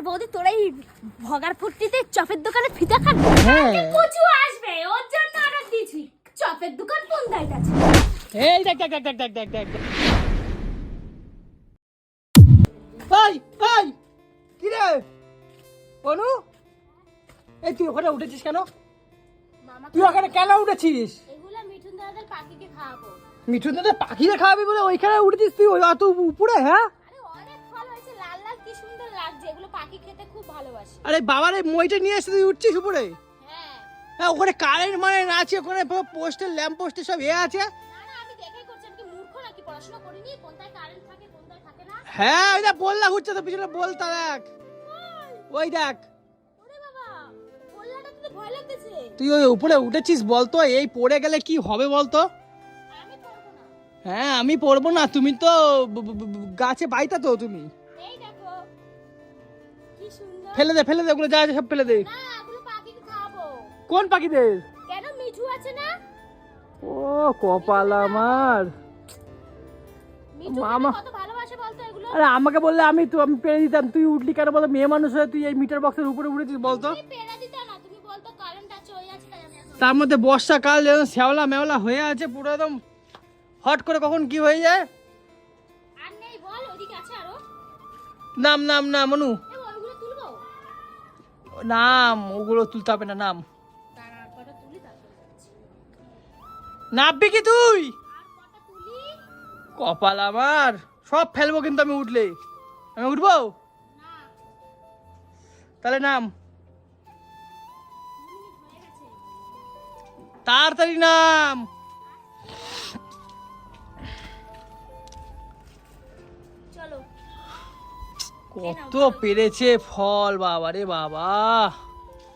বৌদি তোরা এই ভগার ফুটিতে চপের দোকানে ফিতা খাবি? হ্যাঁ কচু আসবে ওর জন্য অর্ডার দিয়েছি। চপের দোকান কোন দাইতে আছে? এই দেখ দেখ দেখ দেখ দেখ দেখ দেখ ভাই ভাই কি রে অনু, এই তুই ওখানে উঠেছিস কেন? মামা তুই ওখানে কেন উঠেছিস? এগুলা মিঠুন দাদার পাখিকে খাওয়াবো। মিঠুন দাদা পাখিরে খাওয়াবি বলে ওইখানে উঠেছিস তুই ওই অত উপরে? হ্যাঁ আরে অনেক ফল হয়েছে, লাল লাল কি সুন্দর লাগছে, এগুলো পাখি খেতে খুব ভালোবাসে। আরে বাবার এই মইটা নিয়ে এসে তুই উঠছিস উপরে? হ্যাঁ হ্যাঁ ওখানে কারেন্ট মানে আছে, ওখানে পোস্টের ল্যাম্প পোস্টে সব আছে। না না আমি দেখাই করছি, আমি কি মূর্খ নাকি, পড়াশোনা করিনি কোনটায় কারেন্ট থাকে কোনটায় থাকে না? হ্যাঁ ওই দেখ বললা ঘুরছে তো পিছনে, বলতা দেখ ওই দেখ। ওরে বাবা বললাটা তো ভয় লাগতেছে। তুই ওই উপরে উঠেছিস বলতো, এই পড়ে গেলে কি হবে বলতো? আমি করবো না। হ্যাঁ আমি পড়বো না, তুমি তো গাছে বাইতা তো তুমি। এই দেখো কি সুন্দর। ফেলে দে ফেলে দে, ওগুলো যা আছে সব ফেলে দে। না এগুলো পাখিকে খাওয়াবো। কোন পাখিদের? কেন মিঠু আছে না? ও কপাল আমার। মিঠু মামা। কত ভালোবাসে বলতো এগুলো। আরে আমাকে বললে আমি পেরে দিতাম, তুই উঠলি কেন বলতো? মেয়ে মানুষ হয়ে তুই এই মিটার বক্সের উপরে উঠেছিস বলতো? তুমি পেড়া দিতা না, তুমি বলতো কারেন্ট আছে ওই আছে তাই আমি এখন। তার মধ্যে বর্ষাকাল যেন শ্যাওলা মেওলা হয়ে আছে পুরো একদম, হট করে কখন কি হয়ে যায়। আর নেই বল, ওদিকে আছে আরো। নাম নাম না মনু, এ ওইগুলো তুলবো। নাম ওগুলো তুলতে হবে না, নাম তার আর কটা তুলি তারপর যাচ্ছি। নামবি কি তুই? আর কটা তুলি? কপাল আমার, সব ফেলবো কিন্তু আমি উঠলে। আমি উঠবো না তাহলে নাম, 2 মিনিট হয়ে গেছে। তাড়াতাড়ি নাম। চলো কত পেরেছে ফল বাবা রে বাবা,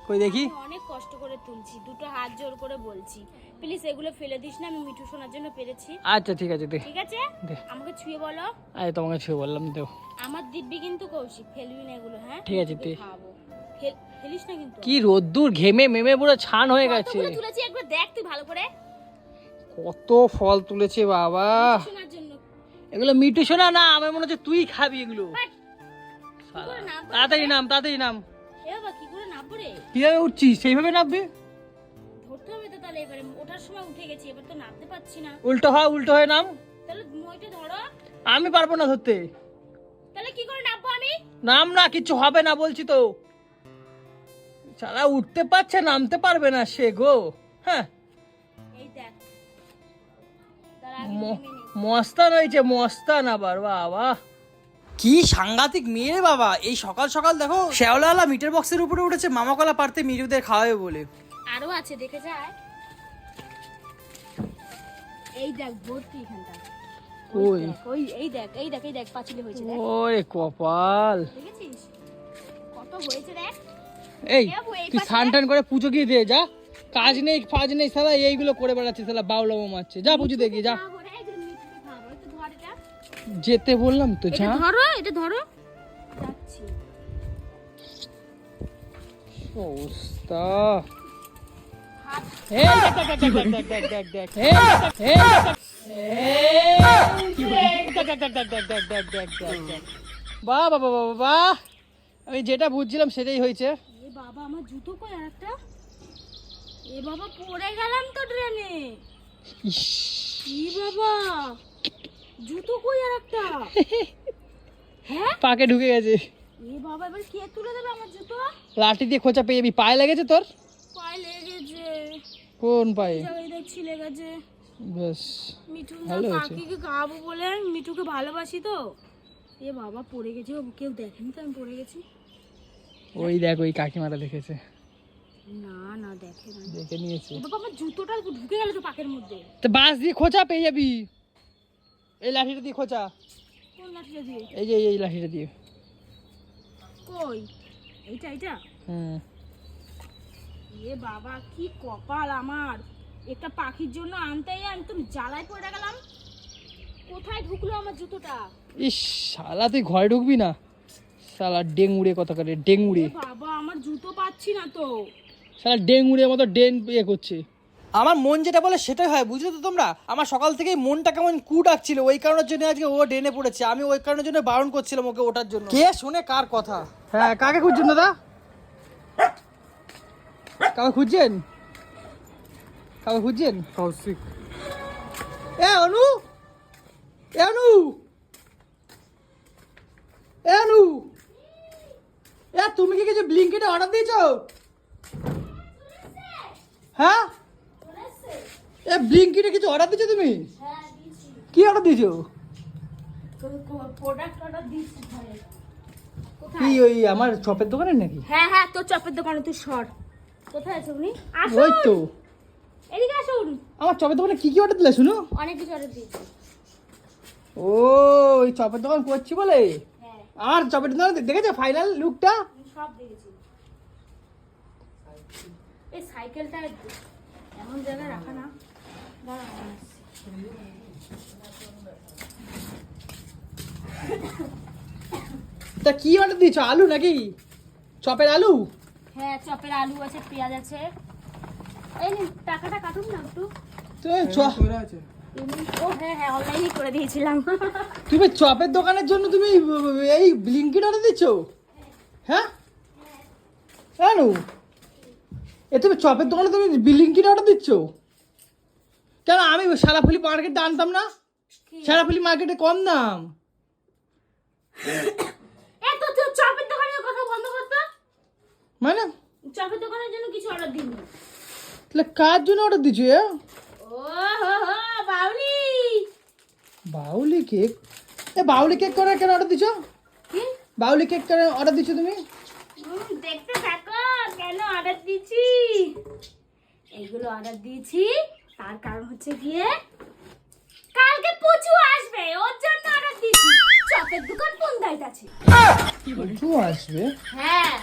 কই দেখি। আমি অনেক কষ্ট করে তুলছি, দুটো হাত জোর করে বলছি প্লিজ এগুলো ফেলে দিস না, আমি মিঠু শোনার জন্য পেরেছি। আচ্ছা ঠিক আছে দে ঠিক আছে দে। আমাকে ছুঁয়ে বলো। আরে তোমাকে ছুঁয়ে বললাম দেও। আমার দিব্যি কিন্তু কৌশিক, ফেলবি না এগুলো। হ্যাঁ ঠিক আছে, তোকে দে। খাওয়াবো। ফেলিস না কিন্তু। কি রোদ্দুর, ঘেমে মেমে পুরো ছান হয়ে গেছে। কতগুলো তুলেছি একবার দেখ তুই ভালো করে। কত ফল তুলেছে বাবা, মিঠু শোনার জন্য। এগুলো মিঠু শোনা না, আমার মনে হচ্ছে তুই খাবি এগুলো। বাট, শালা। করে নামবো? তাড়াতাড়ি নাম তাড়াতাড়ি নাম। এ বাবা কি করে নামবো রে? কিভাবে উঠছিস সেইভাবে নামবি। ধরতে হবে তো তাহলে, এবারে ওঠার সময় উঠে গেছি, এবার তো নামতে পারছি না। উল্টো হয় নাম। তাহলে মইটা ধরো। আমি পারবো না ধরতে। তাহলে কি করে নামবো আমি? নাম না, কিছু হবে না বলছি তো। সারা উঠতে পারছে নামতে পারবে না সে গো। হ্যাঁ এই দেখ তার আগে ম- নেমে নে। মস্তান হয়েছে, মস্তান আবার বাবা। কি সাংঘাতিক মেয়ে রে বাবা, এই সকাল সকাল দেখো শ্যাওলাওয়ালা মিটার বক্সের উপরে উঠেছে মামা কলা পারতে মিরুদের খাওয়াবে বলে। আরো আছে দেখে যায়। এই দেখ ভর্তি এখানটা। ওই ওই এই দেখ এই দেখ পাঁচিলে হয়েছে দেখ। ওরে কপাল। দেখেছিস কত হয়েছে দেখ। এই এ বাবু, এই তুই পাশে স্নান টান করে পুজো গিয়ে দে যা, কাজ নেই ফাজ নেই সালা এইগুলো করে বেড়াচ্ছে সালা, বাউলামো মারছে, যা পুজো দিয়ে গিয়ে যা। খাবো রে, এগুলো মিষ্টি খাবো। একটু ধর এটা। যেতে বললাম তো যা। এটা ধরো যাচ্ছি। অবস্থা। হাত এই দেখ দেখ দেখ দেখ দেখ দেখ দেখ এই এই বাহ বাহ বাহ বাহ, আমি যেটা বুঝছিলাম সেটাই হয়েছে। এ বাবা আমার জুতো কই আরেকটা? এ বাবা পড়ে গেলাম তো ট্রেনে। ইস, কি বাবা জুতো কই আরেকটা? হ্যাঁ পাকে ঢুকে গেছে। এ বাবা এবার কে তুলে দেবে আমার জুতো? লাঠি দিয়ে খোঁচা পেয়ে যাবি। পায়ে লেগেছে তোর? পায়ে লেগেছে। কোন পায়ে? জায়গায় দেখছি লেগেছে। বেশ মিঠু ভালো হয়েছে। কাকিকে খাওয়াবো বলে, আমি মিঠুকে ভালোবাসি তো। এ বাবা পড়ে গেছে, ও কেউ দেখেনি তো আমি পড়ে গেছি? ওই দেখ ওই কাকিমাটা দেখেছে, না না দেখে না। দেখে নিয়েছে। এ বাবা আমার জুতোটা ঢুকে গেল তো পাকের মধ্যে। তো বাঁশ দিয়ে খোঁচা পেয়ে যাবি, এই লাঠিটা দিয়ে খোঁচা। কোন লাঠিটা দিয়ে? এই যে এই লাঠিটা দিয়ে। কই এইটা এইটা? হুম এ বাবা কি কপাল আমার, একটা পাখির জন্য আনতেই আমি তো জ্বালায় পড়ে গেলাম। কোথায় ঢুকলো আমার জুতোটা? ইস শালা তুই ঘরে ঢুকবি না শালা, ডেঙ্গুড়ে কত করে ডেঙ্গুড়ে। এ বাবা আমার জুতো পাচ্ছি না তো। শালা ডেঙ্গুড়ের মতো ডেন ইয়ে করছে। আমার মন যেটা বলে সেটাই হয়, বুঝলো তো তোমরা। আমার সকাল থেকেই মনটা কেমন কু ডাকছিল, ওই কারণের জন্য আজকে ও ডেনে পড়েছে। আমি ওই কারণের জন্য বারণ করছিলাম ওকে ওঠার জন্য। কে শোনে কার কথা? হ্যাঁ, কাকে খুঁজছেন দাদা? কাকে খুঁজছেন? কাকে খুঁজছেন? কৌশিক। এ অনু, এ অনু, এ অনু, এ তুমি কি কিছু ব্লিঙ্কিটে অর্ডার দিয়েছো? হ্যাঁ, এ ব্লিঙ্কিটে কিছু অর্ডার দিয়েছো তুমি? হ্যাঁ দিয়েছি, কি অর্ডার দিয়েছো? প্রোডাক্ট অর্ডার দিয়েছি ঘরে। কি কোথায়? ওই আমার চপের দোকানের নাকি? হ্যাঁ হ্যাঁ, তোর চপের দোকানে তুই সর। কোথায় আছে উনি? ওই আসুন, তো এদিকে আসুন। আমার চপের দোকানে কি কি অর্ডার দিলে শুনো? অনেক কিছু অর্ডার দিয়েছি। ও ওই চপের দোকান করছি বলে হ্যাঁ, আর চপের দোকান দেখেছো ফাইনাল লুকটা? আমি সব দেখেছি। এই সাইকেলটা এমন জায়গায় রাখা না, দাঁড়া আমি আসছি। তা কি অর্ডার দিয়েছো? আলু নাকি? চপের আলু? হ্যাঁ, চপের আলু আছে, পেঁয়াজ আছে। এই নিন, টাকাটা কাটুন না একটু। তুমি আছে। ও হ্যাঁ হ্যাঁ, অনলাইনে করে দিয়েছিলাম। তুমি চপের দোকানের জন্য তুমি এই ব্লিঙ্কিট অর্ডার দিচ্ছ? হ্যাঁ কেন? এ তুমি চপের দোকানে তুমি ব্লিঙ্কিট অর্ডার দিচ্ছ কেন? আমি সারাফুলি মার্কেটে আনতাম না? সারাফুলি মার্কেটে কম দাম। এ তো তুই চপের দোকানের কথা বন্ধ কর তো। মানে চপের দোকানের জন্য কিছু অর্ডার দিইনি। তাহলে কার জন্য অর্ডার দিচ্ছ? ও হো হো, বাউলি। বাউলি কেক? এ বাউলি কেক করে কেন অর্ডার দিচ্ছ? কি? বাউলি কেক করে অর্ডার দিচ্ছ তুমি? দেখতে থাকো কেন অর্ডার দিয়েছি। এইগুলো অর্ডার দিয়েছি তার কারণ হচ্ছে গিয়ে কালকে পুচু আসবে, ওর জন্য অর্ডার দিয়েছি। চপের দোকান কোন দাইতে আছে? পুচু আসবে? হ্যাঁ,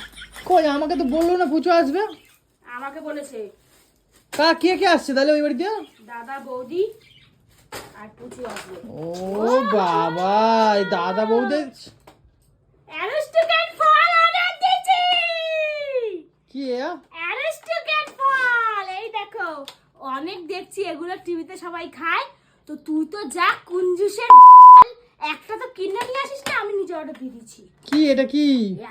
কই আমাকে তো বললো না পুচু আসবে। আমাকে বলেছে। কে কে আসছে তাহলে ওই বাড়িতে? দাদা, বৌদি আর পুচু আসবে। ও বাবা, এই দাদা বৌদের অ্যারিস্টোক্যাট ফল অর্ডার দিয়েছি। কি এ? অ্যারিস্টোক্যাট ফল, এই দেখো। অনেক দেখছি এগুলো টিভিতে সবাই খায়, তো তুই তো যা কুঞ্জুসের একটা তো কিনে নিয়ে আসিস না, আমি নিজে অর্ডার দিয়ে দিচ্ছি। কি এটা কি?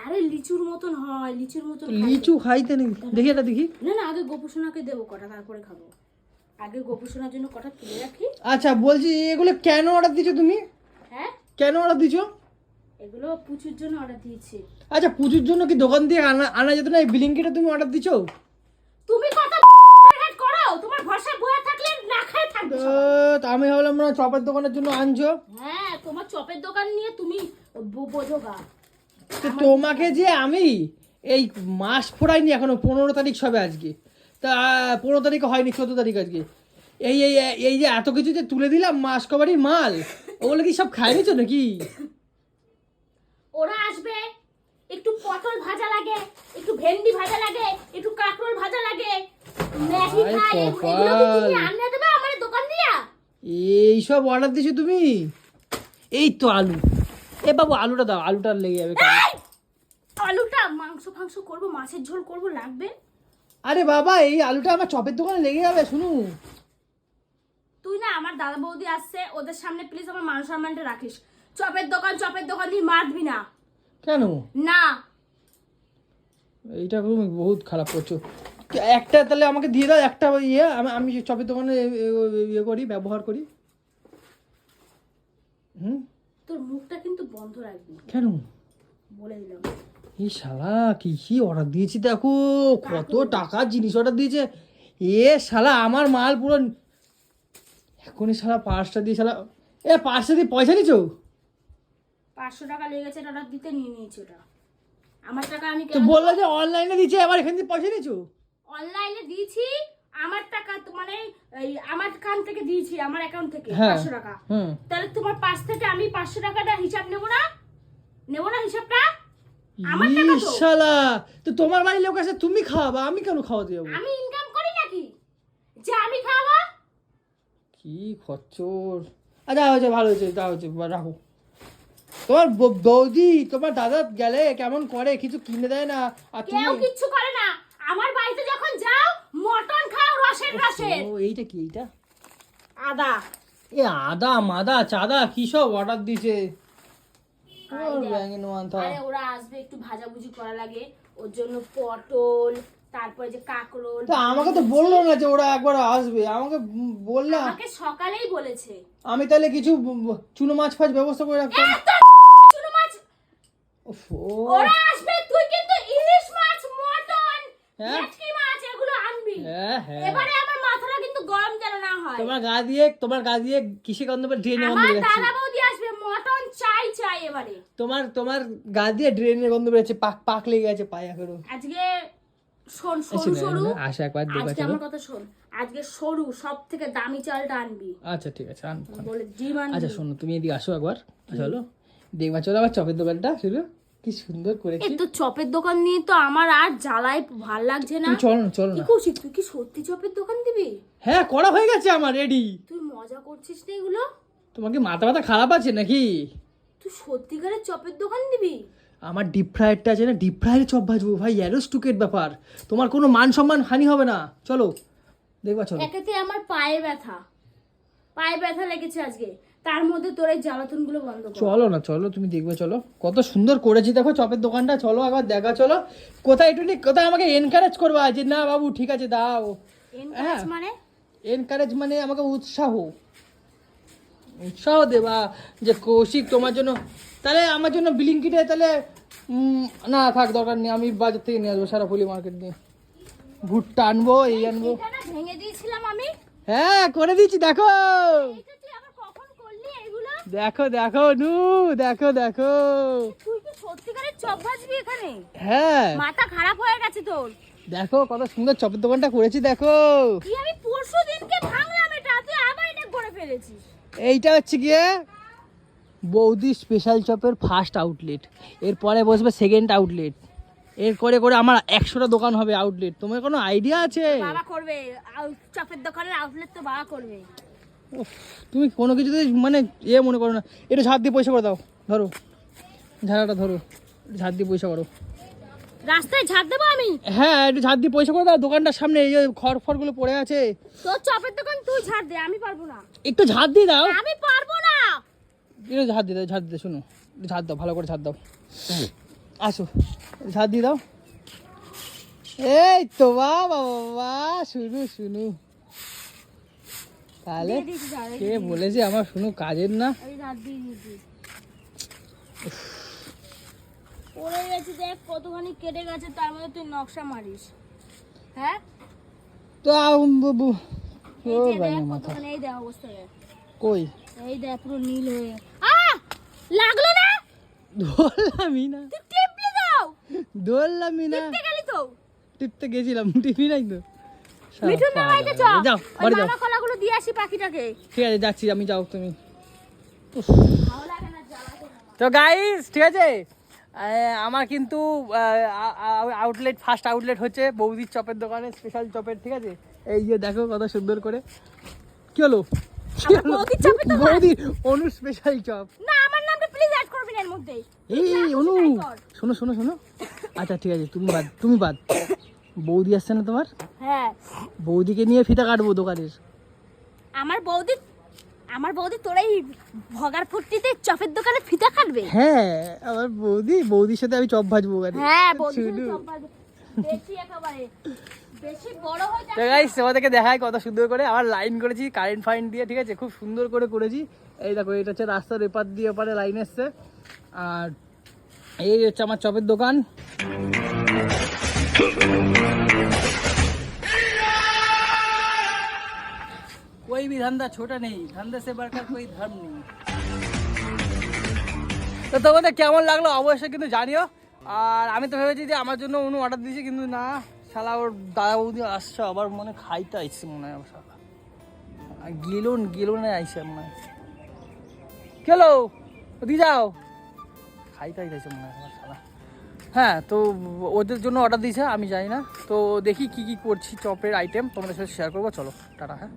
আরে লিচুর মতন হয়, লিচুর মতন খাইতে। লিচু খাইতে নাকি? দেখি এটা দেখি। না না, আগে গোপুসোনাকে দেবো কটা, তারপরে খাবো। আগে গোপুসোনার জন্য কটা তুলে রাখি। আচ্ছা বলছি এগুলো কেন অর্ডার দিচ্ছ তুমি? হ্যাঁ, কেন অর্ডার দিচ্ছ? এগুলো পুচুর জন্য অর্ডার দিয়েছি। আচ্ছা পুজোর জন্য কি দোকান দিয়ে আনা যেত না? এই ব্লিঙ্কিটে তুমি অর্ডার দিচ্ছ? তুমি কত করো, তোমার ভরসা বয়ে থাকলে না খায় থাকবে সবাই। তা আমি ভাবলাম না চপের দোকানের জন্য আনছো। হ্যাঁ, তোমার চপের দোকান নিয়ে তুমি বোঝো গা। তো তোমাকে যে আমি এই মাস ফোরাইনি এখনো, 15 তারিখ সবে আজকে, তা 15 তারিখ হয়নি, 14 তারিখ আজকে। এই এই এই যে এত কিছু যে তুলে দিলাম মাস কবারই মাল, ওগুলো কি সব খাই নিচ্ছ নাকি? ওরা আসবে, একটু পটল ভাজা লাগে, একটু ভেন্ডি ভাজা লাগে, একটু কাঁকরোল ভাজা লাগে, ম্যাগি আয় খায়। কপাল। এগুলো কি তুমি আনতে দেবে আমার দোকান দিয়া? এইসব অর্ডার দিছো তুমি? এই তো আলু। এ বাবু আলুটা দাও, আলুটা লেগে যাবে কাজে। এই! আলুটা মাংস ফাংস করবো, মাছের ঝোল করবো, লাগবে। আরে বাবা এই আলুটা আমার চপের দোকানে লেগে যাবে। শুনু, তুই না, আমার দাদা বৌদি আসছে, ওদের সামনে প্লিজ আমার মান সম্মানটা রাখিস। চপের দোকান দিয়ে মারবি না। কেন? না, এইটা তুমি বহুত খারাপ করছো। একটা তাহলে আমাকে দিয়ে দাও, একটা ইয়ে, আমি চপের দোকানে ইয়ে করি, ব্যবহার করি। তোর মুখটা কিন্তু বন্ধ রাখবি, কেন? বলে দিলাম। এই শালা কি কি অর্ডার দিয়েছি দেখো, কত টাকার জিনিস অর্ডার দিয়েছে। এ শালা আমার মাল পুরো এখনই শালা পার্সটা দিয়ে শালা, এ পার্সটা দিয়ে পয়সা নিছো? 500 টাকা লেগেছে অর্ডার দিতে, নিয়ে নিয়েছি ওটা। আমার টাকা আমি তো কেন বললো যে অনলাইনে দিচ্ছে, আবার এখান থেকে পয়সা নিছো? অনলাইনে দিয়েছি? আমার টাকা তো মানে এই আমার কান থেকে দিয়েছি, আমার অ্যাকাউন্ট থেকে হ্যাঁ। 500 টাকা। হুম। তাহলে তোমার পাশ থেকে আমি 500 টাকাটা হিসাব নেব না? নেব না হিসাবটা? আমার টাকা তো। শালা তো তোমার বাড়ির লোক আছে, তুমি খাওয়াবা, আমি কেন খাওয়াতে যাবো? আমি ইনকাম করি নাকি যে আমি খাওয়াবো? কি খচ্চর। আচ্ছা হয়েছে, ভালো হয়েছে, যা হয়েছে রাখো। তোমার বৌদি তোমার দাদা গেলে কেমন করে, কিছু কিনে দেয় না? আর তুমি কেউ কিচ্ছু করে না। আমার বাড়িতে যখন যাও মটন খাও রসের রসের। ও এইটা কি? এইটা আদা। এ আদা মাদা চাদা কি সব অর্ডার দিছে? এই দেখ। ব্যাঙের মাথা। আরে ওরা আসবে, একটু ভাজাভুজি করা লাগে, ওর জন্য পটল, তারপরে যে কাঁকরোল। তো আমাকে তো বললো না যে ওরা একবার আসবে, আমাকে বললে আমাকে সকালেই বলেছে। আমি তাহলে কিছু চুনো মাছ ফাছ ব্যবস্থা করে রাখতাম। চুনো মাছ উফ, ওরা আসবে, তুই কিন্তু ইলিশ মাছ, মটন, হ্যাঁ? ভেটকি মাছ এগুলো আনবি। হ্যাঁ হ্যাঁ, এবারে আমার মাথাটা কিন্তু গরম যেন না হয়। তোমার গা দিয়ে কিসে গন্ধ পেয়ে ড্রেনে গন্ধ আমার বেরোচ্ছে। দাদা বৌদি আসবে, মটন চাই এবারে। তোমার গা দিয়ে ড্রেনের গন্ধ বেরোচ্ছে, পাক লেগে গেছে পায়ে এখনো। আজকে শোন, সরু আসা একবার দেখবা আজকে চলো। আমার কথা শোন, আজকে সরু সব থেকে দামি চালটা আনবি, আচ্ছা ঠিক আছে, বলে ডিম আনবি। আচ্ছা শোনো, তুমি এদিকে আসো একবার, চলো দেখবা চলো আমার চপের দোকানটা, শুধু কি সুন্দর করেছি। এই তো চপের দোকান নিয়ে তো আমার আর জ্বালায় ভাল লাগছে না। তুমি চলো কি না। কৌশিক, তুই কি সত্যি চপের দোকান দিবি? হ্যাঁ, করা হয়ে গেছে আমার রেডি। তুই মজা করছিস না এগুলো? তোমাকে মাথা খারাপ আছে নাকি? তুই সত্যিকারের চপের দোকান দিবি? আমার ডিপ ফ্রাইডটা আছে না, ডিপ ফ্রাইডে চপ ভাজবো ভাই, অ্যারোস্টুকেট ব্যাপার, তোমার কোনো মান সম্মান হানি হবে না, চলো দেখবা চলো। একেতে আমার পায়ে ব্যথা লেগেছে আজকে, তার মধ্যে তোর এই জ্বালাতন গুলো বন্ধ কর। চলো না, চলো তুমি দেখবে, চলো কত সুন্দর করেছি দেখো চপের দোকানটা, চলো একবার দেখা, চলো কোথায় একটু কোথায় আমাকে এনকারেজ করবা যে না বাবু ঠিক আছে দাও। এনকারেজ মানে? এনকারেজ মানে আমাকে উৎসাহ দেবা যে কৌশিক তোমার জন্য, তাহলে আমার জন্য ব্লিঙ্কিটে তাহলে না থাক, দরকার নেই, আমি বাজার থেকে নিয়ে আসবো সারাফুলি মার্কেট নিয়ে, ভুট্টা আনবো, এই আনবো। এখানে ভেঙে দিয়েছিলাম আমি। হ্যাঁ করে দিচ্ছি, দেখো এটা তুই আবার কখন করলি এগুলো? দেখো নু, দেখো তুই কি সত্যিকারের চপ ভাজবি এখানে? হ্যাঁ মাথা খারাপ হয়ে গেছে তোর? দেখো কত সুন্দর চপের দোকানটা করেছি দেখো। কি আমি পরশু দিনকে ভাঙলাম এটা, তুই আবার এটা করে ফেলেছিস। এইটা হচ্ছে গিয়ে বৌদি স্পেশাল চপের ফার্স্ট আউটলেট, এরপরে বসবে সেকেন্ড আউটলেট, এর করে আমার 100টা দোকান হবে আউটলেট, তোমার কোনো আইডিয়া আছে? বাবা করবে চপের দোকানের আউটলেট, তো বাবা করবে। উফ, তুমি কোনো কিছুতে মানে মনে করো না, একটু ঝাড় দিয়ে পয়সা করে দাও, ধরো ঝাড়াটা ধরো, ঝাড় দিয়ে পয়সা করো। রাস্তায় ঝাড় দেবো আমি? হ্যাঁ একটু ঝাড় দিয়ে পয়সা করে দাও, দোকানটার সামনে এই যে খড়গুলো পড়ে আছে। তোর চপের দোকান তুই ঝাড় দে, আমি পারবো না। একটু ঝাড় দিয়ে দাও, আমি পারবো না। একটু ঝাড় দিয়ে দাও, শোনো একটু ঝাড় দাও, ভালো করে ঝাড় দাও, আসো ঝাড় দিয়ে দাও। এই তো বাবা, শুনু তাহলে দিয়ে দিয়েছি ঝাড়, কে বলেছে আমার শুনু কাজের না? এই ঝাড় দিয়ে দিয়েছি। পড়ে গেছে দেখ, কতখানি কেটে গেছে, তার মধ্যে তুই নকশা মারিস। হ্যাঁ তো এই ও যে ভাই দেখ মাথা কতখানি, এই দেখ অবস্থা দেখ, কই এই দেখ পুরো নীল হয়ে। লাগলো না? ধরলামই না, তুই টিপলি দাও, ধরলামই না, টিপতে গেলি তো। টিপতে গেছিলাম, টিপি নাই তো। মিঠুন না বাড়িতে চল, যাও ওই বাড়ি যাও, মালা কলাগুলো দিয়ে আসি পাখিটাকে। ঠিক আছে যাচ্ছি আমি, যাও তুমি। ভালো লাগে না, জ্বালাতে না। তো গাইস ঠিক আছে, আমার কিন্তু আউটলেট ফার্স্ট আউটলেট হচ্ছে বৌদির চপের দোকানে, স্পেশাল চপের, ঠিক আছে এই যে দেখো কত সুন্দর করে। কি হলো আমার বৌদির চপের দোকান? বৌদির অনু স্পেশাল চপ। না, আমার নামটা প্লিজ অ্যাড করবি না এর মধ্যে। এই অনু শোনো, আচ্ছা ঠিক আছে তুমি বাদ, বৌদি আসছে না তোমার, হ্যাঁ, বৌদিকে নিয়ে ফিতা কাটবো দোকানের। আমার বৌদি তোর এই ভগার ফুটিতে চপের দোকানে ফিতা কাটবে? হ্যাঁ আমার বৌদির সাথে আমি চপ ভাজবো ওখানে। হ্যাঁ, বৌদি শুধু। চপ ভাজবে। বেশি একেবারে বেশি বড় হয়ে তো যাচ্ছে। গাইস তোমাদেরকে দেখায় কত সুন্দর করে আমার লাইন করেছি কারেন্ট ফাইন দিয়ে, ঠিক আছে খুব সুন্দর করে করেছি। এই দেখো এটা হচ্ছে রাস্তার এপার দিয়ে ওপারে লাইন এসছে, আর এই হচ্ছে আমার চপের দোকান। कोई भी धंधा छोटा नहीं, धंधे से बढ़कर कोई धर्म नहीं। তো তোমাদের কেমন লাগলো অবশ্যই কিন্তু জানিও। আর আমি তো ভেবেছি যে আমার জন্য অনু অর্ডার দিয়েছি, কিন্তু না, শালা ওর দাদা বৌদি আসছে আবার, মনে খাইতে আইসছে মনে হয়, শালা গেলুনে আইসে মনে হয়। কেলো দি যাও, খাইতে আইসে মনে হয় আমার শালা। হ্যাঁ তো ওদের জন্য অর্ডার দিয়েছে, আমি জানি না, তো দেখি কি করছি চপের আইটেম তোমাদের সাথে শেয়ার করবো, চলো টাটা। হ্যাঁ।